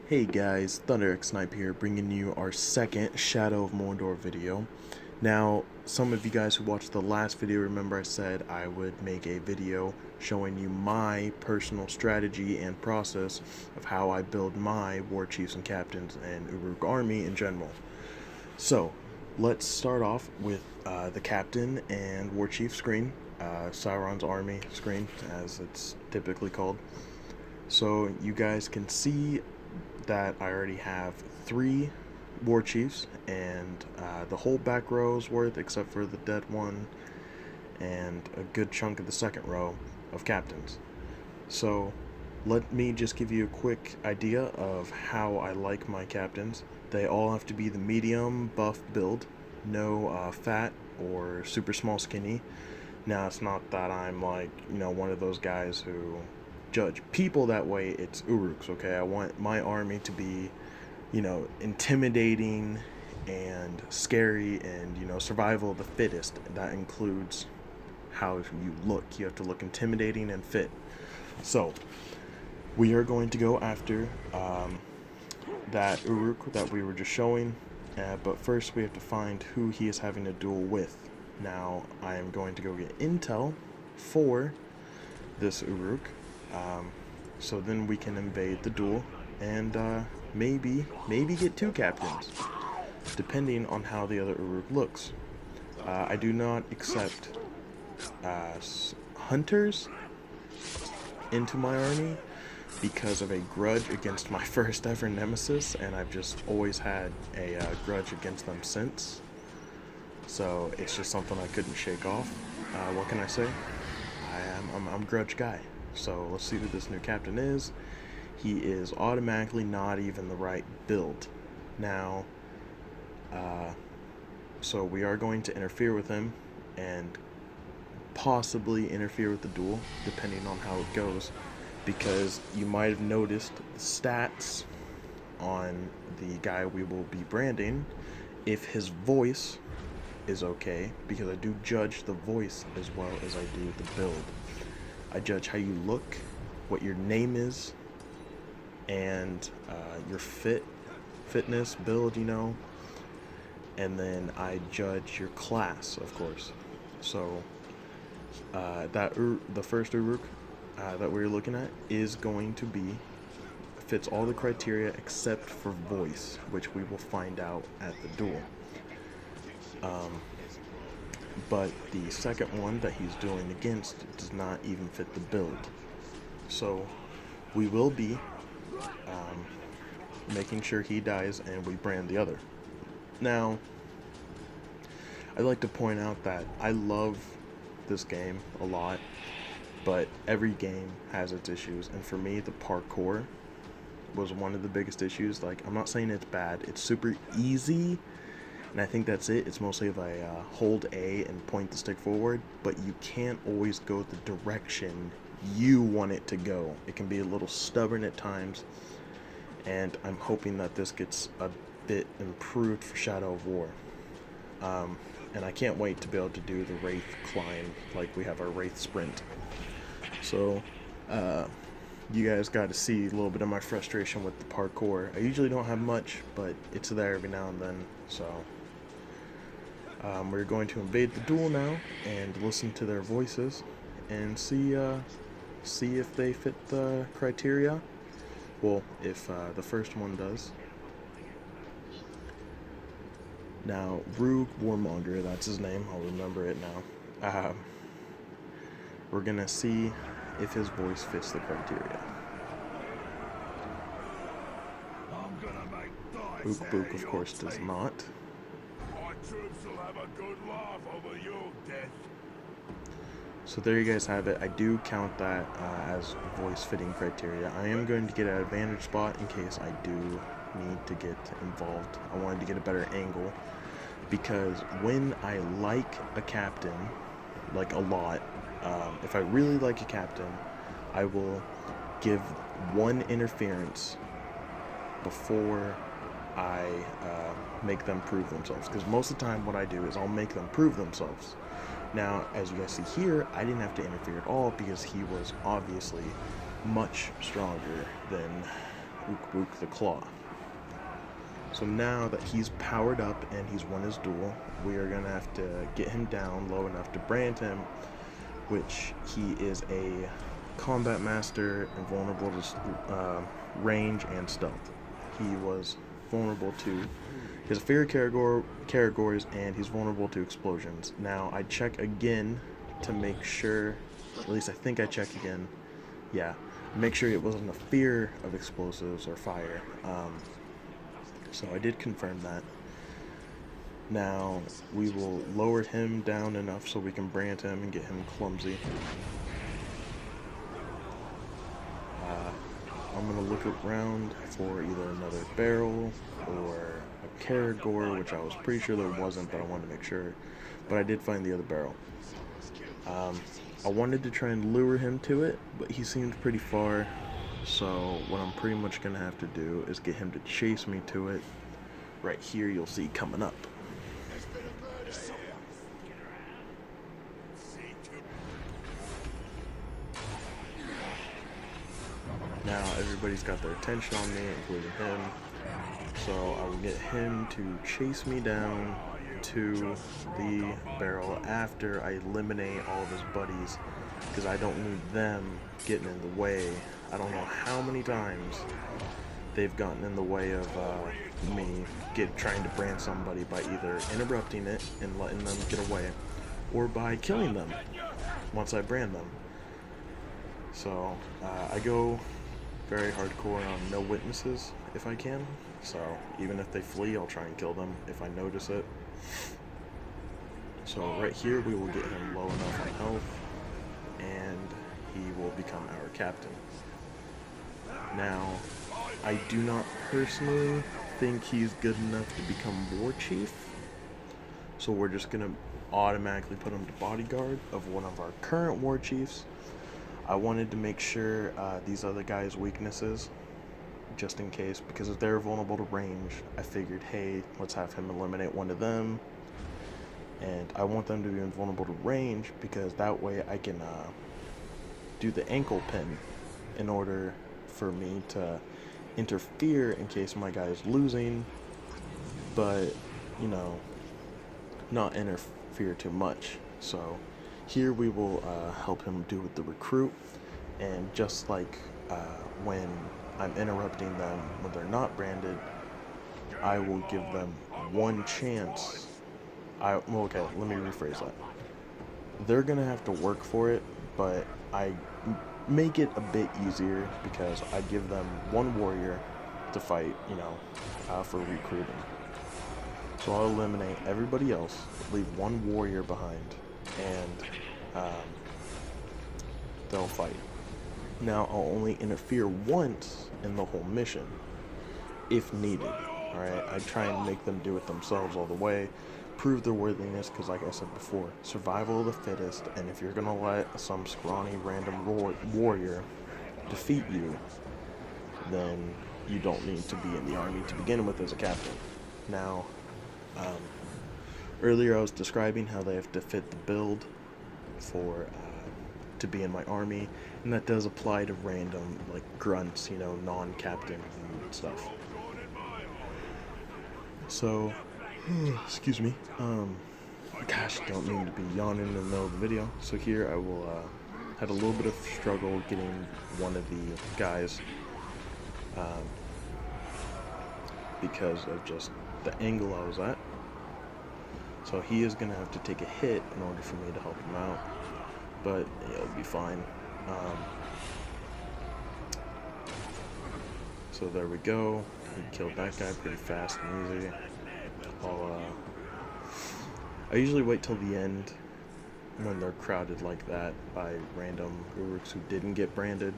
Hey guys, ThunderXSnipe here, bringing you our second Shadow of Mordor video. Now, some of you guys who watched the last video remember I said I would make a video showing you my personal strategy and process of how I build my war chiefs and captains and Uruk army in general. So, let's start off with the captain and war chief screen, Sauron's army screen as it's typically called. So you guys can see that I already have 3 war chiefs and the whole back row's worth except for the dead one and a good chunk of the second row of captains. So let me just give you a quick idea of how I like my captains. They all have to be the medium buff build, no fat or super small skinny. Now it's not that I'm like, one of those guys who judge people that way. It's Uruks, okay? I want my army to be, intimidating and scary and, survival of the fittest. That includes how you look. You have to look intimidating and fit. So, we are going to go after that Uruk that we were just showing, but first we have to find who he is having a duel with. Now, I am going to go get intel for this Uruk. So then we can invade the duel and maybe get 2 captains, depending on how the other Uruk looks. I do not accept hunters into my army because of a grudge against my first ever nemesis, and I've just always had a grudge against them since. So it's just something I couldn't shake off. What can I say? I'm a grudge guy. So let's see who this new captain is. He is automatically not even the right build. Now, so we are going to interfere with him and possibly interfere with the duel, depending on how it goes, because you might have noticed the stats on the guy we will be branding, if his voice is okay, because I do judge the voice as well as I do the build. I judge how you look, what your name is, and your fitness, build, and then I judge your class, of course. So the first Uruk that we're looking at is going to be, fits all the criteria except for voice, which we will find out at the duel. But the second one that he's dueling against does not even fit the build. So we will be making sure he dies and we brand the other. Now, I'd like to point out that I love this game a lot, but every game has its issues, and for me the parkour was one of the biggest issues. Like, I'm not saying it's bad, it's super easy, and I think that's it. It's mostly if I hold A and point the stick forward, but you can't always go the direction you want it to go. It can be a little stubborn at times, and I'm hoping that this gets a bit improved for Shadow of War. And I can't wait to be able to do the Wraith climb, like we have our Wraith sprint. So, you guys got to see a little bit of my frustration with the parkour. I usually don't have much, but it's there every now and then, so... we're going to invade the duel now and listen to their voices and see if they fit the criteria. Well, if the first one does. Now, Rug Warmonger, that's his name. I'll remember it now. We're gonna see if his voice fits the criteria. Ook Book, of course, does not. Troops will have a good laugh over your death. So there you guys have it. I do count that as voice fitting criteria. I am going to get an advantage spot in case I do need to get involved. I wanted to get a better angle, because when I like a captain, like a lot, if I really like a captain, I will give 1 interference before I make them prove themselves, because most of the time what I do is I'll make them prove themselves. Now, as you guys see here, I didn't have to interfere at all because he was obviously much stronger than the Claw. So now that he's powered up and he's won his duel, we are going to have to get him down low enough to brand him, which he is a combat master and vulnerable to range and stealth. He was vulnerable to his inferior categories, and he's vulnerable to explosions. Now I check again to make sure, at least I think I check again, yeah, make sure it wasn't a fear of explosives or fire. So I did confirm that. Now we will lower him down enough so we can brand him and get him clumsy. I'm going to look around for either another barrel or a Caragor, which I was pretty sure there wasn't, but I wanted to make sure. But I did find the other barrel. I wanted to try and lure him to it, but he seemed pretty far. So what I'm pretty much going to have to do is get him to chase me to it. Right here you'll see coming up. Now everybody's got their attention on me, including him. So I will get him to chase me down to the barrel after I eliminate all of his buddies, because I don't need them getting in the way. I don't know how many times they've gotten in the way of me trying to brand somebody by either interrupting it and letting them get away, or by killing them once I brand them. So I go very hardcore on no witnesses if I can. So even if they flee, I'll try and kill them if I notice it. So right here we will get him low enough on health, and he will become our captain. Now, I do not personally think he's good enough to become war chief, so we're just gonna automatically put him to bodyguard of one of our current war chiefs. I wanted to make sure these other guys' weaknesses, just in case, because if they're vulnerable to range, I figured, hey, let's have him eliminate one of them. And I want them to be invulnerable to range, because that way I can do the ankle pin in order for me to interfere in case my guy is losing, but, you know, not interfere too much. So here we will help him do with the recruit, and just like when I'm interrupting them when they're not branded, I will give them one chance. Okay, let me rephrase that. They're gonna have to work for it, but I make it a bit easier because I give them one warrior to fight, you know, for recruiting. So I'll eliminate everybody else, leave one warrior behind, and they'll fight. Now I'll only interfere once in the whole mission, if needed. Alright, I try and make them do it themselves all the way, prove their worthiness, because like I said before, survival of the fittest, and if you're gonna let some scrawny random warrior defeat you, then you don't need to be in the army to begin with as a captain. Now, earlier I was describing how they have to fit the build for to be in my army, and that does apply to random, like, grunts, you know, non-captain and stuff. So, excuse me, gosh, don't mean to be yawning in the middle of the video. So here I will, had a little bit of struggle getting one of the guys, because of just the angle I was at. So he is going to have to take a hit in order for me to help him out, but it'll be fine. So there we go. He killed that guy pretty fast and easy. I usually wait till the end when they're crowded like that by random Uruks who didn't get branded.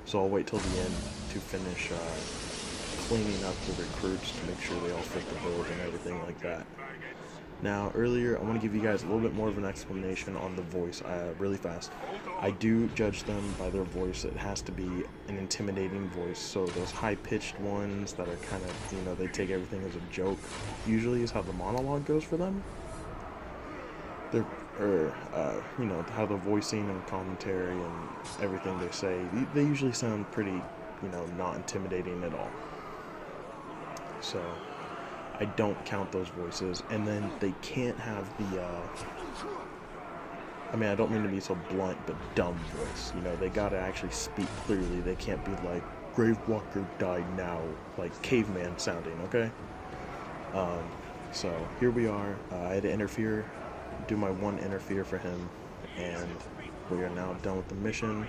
So I'll wait till the end to finish cleaning up the recruits to make sure they all fit the build and everything like that. Now, earlier, I want to give you guys a little bit more of an explanation on the voice, really fast. I do judge them by their voice. It has to be an intimidating voice. So those high-pitched ones that are kind of, you know, they take everything as a joke, usually is how the monologue goes for them. They're, you know, how the voicing and commentary and everything they say, they usually sound pretty you know, not intimidating at all. So I don't count those voices. And then they can't have the I mean, I don't mean to be so blunt, but dumb voice. You know, they gotta actually speak clearly. They can't be like, Gravewalker died now, like caveman sounding, okay? So here we are. I had to interfere, do my one interfere for him, and we are now done with the mission.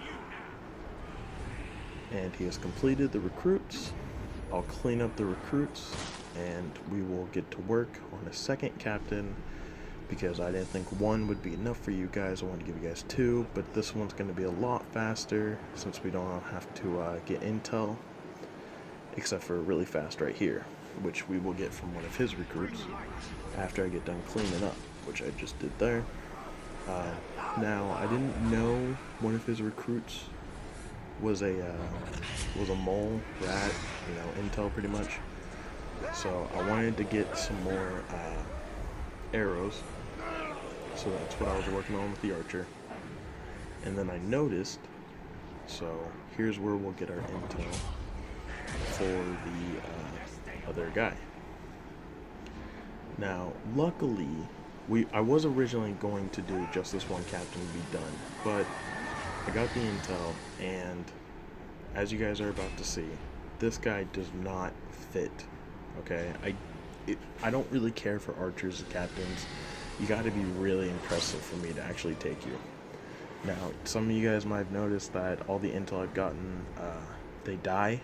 And he has completed the recruits. I'll clean up the recruits, and we will get to work on a second captain, because I didn't think one would be enough for you guys. I wanted to give you guys two, but this one's going to be a lot faster since we don't have to get intel, except for really fast right here, which we will get from one of his recruits after I get done cleaning up, which I just did there. Now, I didn't know one of his recruits was a mole rat, you know, intel pretty much. So I wanted to get some more arrows. So that's what I was working on with the archer. And then I noticed, so here's where we'll get our intel for the other guy. Now, luckily, I was originally going to do just this one captain to be done, but I got the intel, and as you guys are about to see, this guy does not fit. Okay, I don't really care for archers as captains. You got to be really impressive for me to actually take you. Now, some of you guys might have noticed that all the intel I've gotten, they die.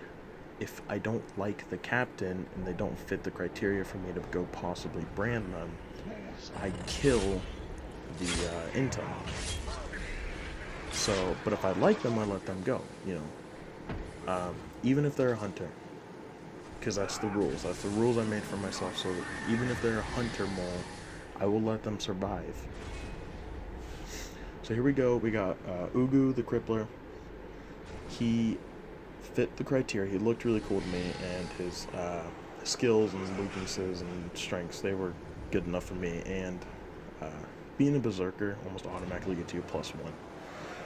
If I don't like the captain and they don't fit the criteria for me to go possibly brand them, I kill the intel. So, but if I like them, I let them go, you know. Even if they're a hunter. Because that's the rules. That's the rules I made for myself. So even if they're a hunter mole, I will let them survive. So here we go. We got Ugu the Crippler. He fit the criteria. He looked really cool to me, and his skills and weaknesses and strengths, they were good enough for me. And being a berserker almost automatically gets you a +1.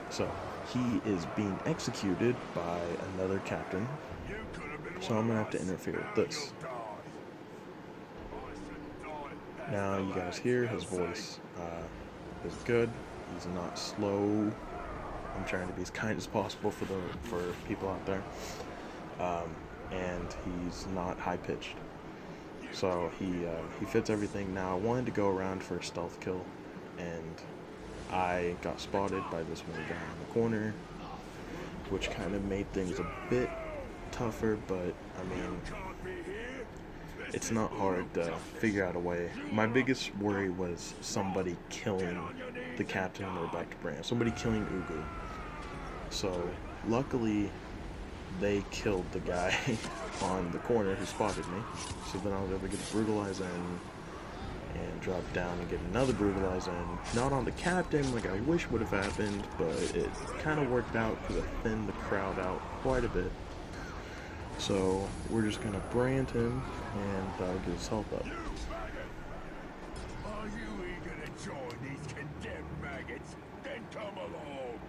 So he is being executed by another captain. So I'm gonna have to interfere with this. Now you guys hear his voice is good. He's not slow. I'm trying to be as kind as possible for people out there, and he's not high pitched. So he fits everything. Now I wanted to go around for a stealth kill, and I got spotted by this one guy in the corner, which kind of made things a bit tougher, but I mean, it's not hard to figure out a way. My biggest worry was somebody killing the captain and Rebecca Brand, somebody killing Ugu. So luckily they killed the guy on the corner who spotted me, so then I was able to get a brutalize in and drop down and get another brutalize in. Not on the captain like I wish would have happened, but it kind of worked out because I thinned the crowd out quite a bit. So we're just gonna brand him, and that'll get his health up. Are you eager to join these condemned maggots? Then come along.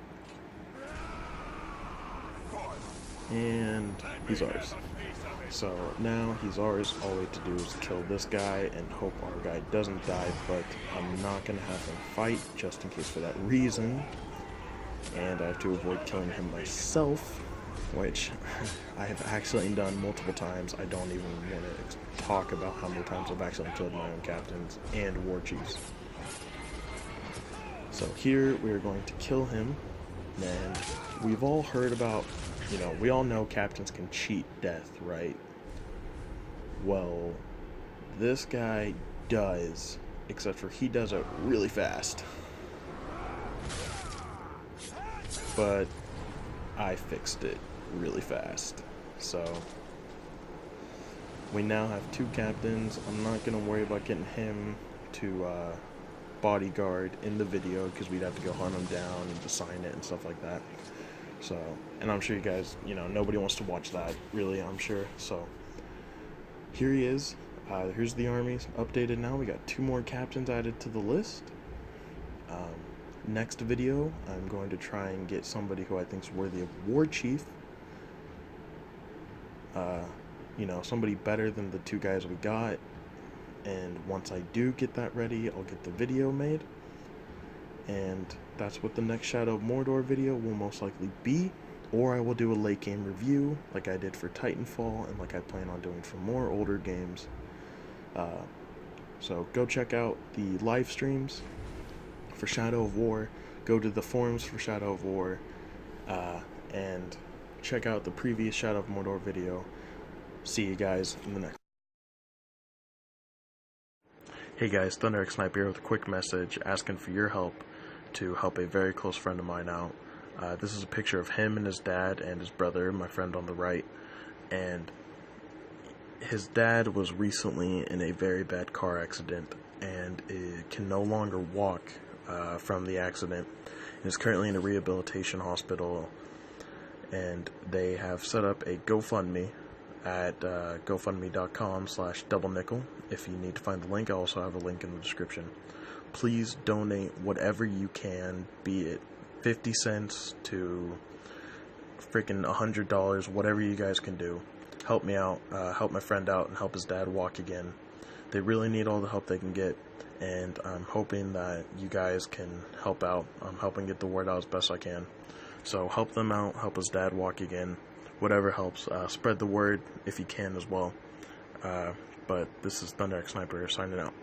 And he's ours. So now he's ours. All we have to do is kill this guy and hope our guy doesn't die, but I'm not gonna have him fight just in case for that reason. And I have to avoid killing him myself, which I have accidentally done multiple times. I don't even want to talk about how many times I've accidentally killed my own captains and war chiefs. So here we are going to kill him, and we've all heard about, you know, we all know captains can cheat death, right? Well, this guy does, except for he does it really fast. But I fixed it really fast. So we now have two captains. I'm not gonna worry about getting him to bodyguard in the video because we'd have to go hunt him down and assign it and stuff like that. So, and I'm sure you guys, you know, nobody wants to watch that really, I'm sure. So here he is. Here's the army updated now. We got 2 more captains added to the list. Next video, I'm going to try and get somebody who I think is worthy of war chief. you know, somebody better than the two guys we got. And once I do get that ready, I'll get the video made. And that's what the next Shadow of Mordor video will most likely be. Or I will do a late game review like I did for Titanfall and like I plan on doing for more older games. So go check out the live streams for Shadow of War. Go to the forums for Shadow of War. And check out the previous Shadow of Mordor video. See you guys in the next. Hey guys, ThunderX Sniper here with a quick message asking for your help to help a very close friend of mine out. This is a picture of him and his dad and his brother, my friend on the right. And his dad was recently in a very bad car accident and can no longer walk from the accident. He is currently in a rehabilitation hospital, and they have set up a GoFundMe at gofundme.com/doublenickel. If you need to find the link, I also have a link in the description. Please donate whatever you can, be it 50 cents to freaking $100, whatever you guys can do. Help me out, help my friend out, and help his dad walk again. They really need all the help they can get, and I'm hoping that you guys can help out. I'm helping get the word out as best I can. So help them out, help his dad walk again. Whatever helps. Spread the word if you can as well. But this is ThunderX Sniper signing out.